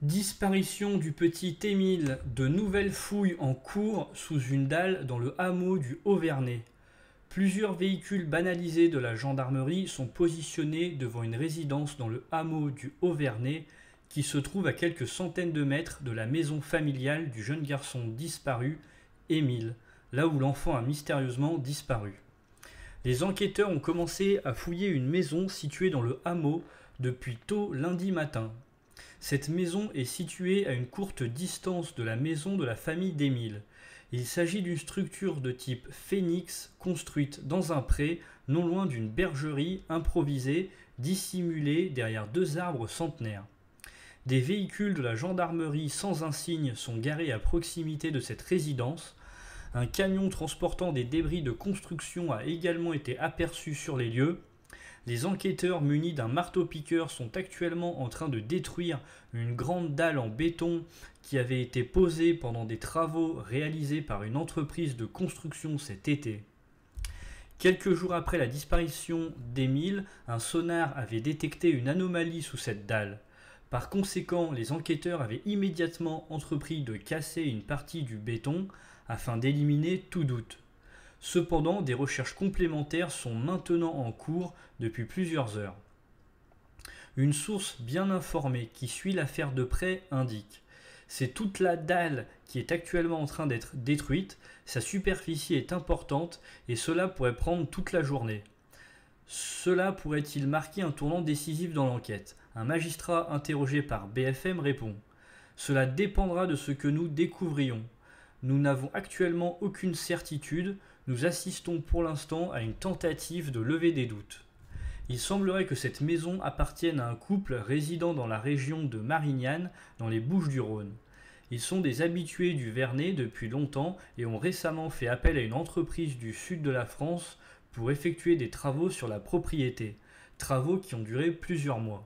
Disparition du petit Émile, de nouvelles fouilles en cours sous une dalle dans le hameau du Haut-Vernay. Plusieurs véhicules banalisés de la gendarmerie sont positionnés devant une résidence dans le hameau du Haut-Vernay qui se trouve à quelques centaines de mètres de la maison familiale du jeune garçon disparu, Émile, là où l'enfant a mystérieusement disparu. Les enquêteurs ont commencé à fouiller une maison située dans le hameau depuis tôt lundi matin. Cette maison est située à une courte distance de la maison de la famille d'Émile. Il s'agit d'une structure de type phénix construite dans un pré, non loin d'une bergerie improvisée dissimulée derrière deux arbres centenaires. Des véhicules de la gendarmerie sans insigne sont garés à proximité de cette résidence. Un camion transportant des débris de construction a également été aperçu sur les lieux. Les enquêteurs munis d'un marteau-piqueur sont actuellement en train de détruire une grande dalle en béton qui avait été posée pendant des travaux réalisés par une entreprise de construction cet été. Quelques jours après la disparition d'Émile, un sonar avait détecté une anomalie sous cette dalle. Par conséquent, les enquêteurs avaient immédiatement entrepris de casser une partie du béton afin d'éliminer tout doute. Cependant, des recherches complémentaires sont maintenant en cours depuis plusieurs heures. Une source bien informée qui suit l'affaire de près indique: c'est toute la dalle qui est actuellement en train d'être détruite, sa superficie est importante et cela pourrait prendre toute la journée. Cela pourrait-il marquer un tournant décisif dans l'enquête? Un magistrat interrogé par BFM répond: cela dépendra de ce que nous découvrions. Nous n'avons actuellement aucune certitude, nous assistons pour l'instant à une tentative de lever des doutes. Il semblerait que cette maison appartienne à un couple résidant dans la région de Marignane, dans les Bouches-du-Rhône. Ils sont des habitués du Vernay depuis longtemps et ont récemment fait appel à une entreprise du sud de la France pour effectuer des travaux sur la propriété, travaux qui ont duré plusieurs mois.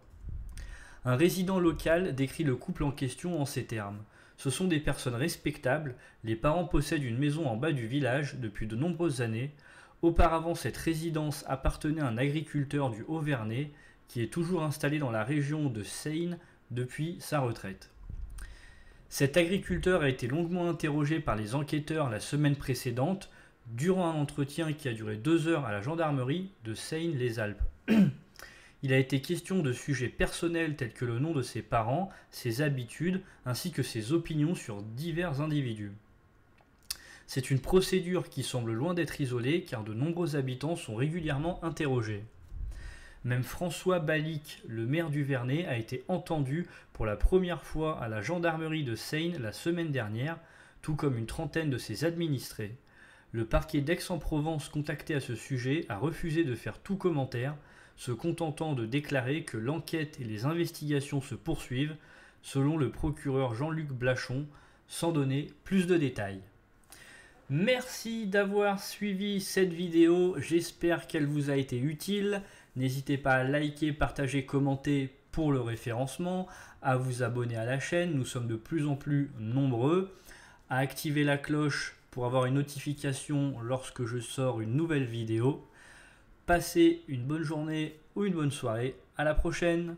Un résident local décrit le couple en question en ces termes: ce sont des personnes respectables, les parents possèdent une maison en bas du village depuis de nombreuses années. Auparavant, cette résidence appartenait à un agriculteur du Haut-Vernay qui est toujours installé dans la région de Seine depuis sa retraite. Cet agriculteur a été longuement interrogé par les enquêteurs la semaine précédente, durant un entretien qui a duré 2 heures à la gendarmerie de Seine-les-Alpes. Il a été question de sujets personnels tels que le nom de ses parents, ses habitudes, ainsi que ses opinions sur divers individus. C'est une procédure qui semble loin d'être isolée car de nombreux habitants sont régulièrement interrogés. Même François Balic, le maire du Vernay, a été entendu pour la première fois à la gendarmerie de Seine la semaine dernière, tout comme une trentaine de ses administrés. Le parquet d'Aix-en-Provence, contacté à ce sujet, a refusé de faire tout commentaire, se contentant de déclarer que l'enquête et les investigations se poursuivent, selon le procureur Jean-Luc Blachon, sans donner plus de détails. Merci d'avoir suivi cette vidéo, j'espère qu'elle vous a été utile. N'hésitez pas à liker, partager, commenter pour le référencement, à vous abonner à la chaîne, nous sommes de plus en plus nombreux, à activer la cloche pour avoir une notification lorsque je sors une nouvelle vidéo. Passez une bonne journée ou une bonne soirée, à la prochaine!